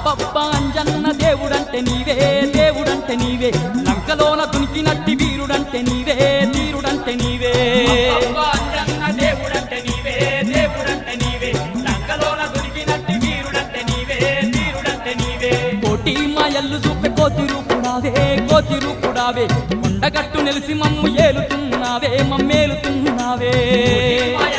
అబ్బబ్బా అంజన్న దేవుడంటే నీవే దేవుడంటే నీవే లంకలోన దునికినట్టి వీరుడంటే నీవే వీరుడంటే నీవే అబ్బబ్బా అంజన్న దేవుడంటే నీవే దేవుడంటే నీవే లంకలోన దునికినట్టి వీరుడంటే నీవే వీరుడంటే నీవే కోటి మాయల్లు చూపే కోతి రూపుడావే కొండగట్టు నిలిసి మమ్ము ఏలుతున్నావే మమ్మేలుతున్నావే మాయ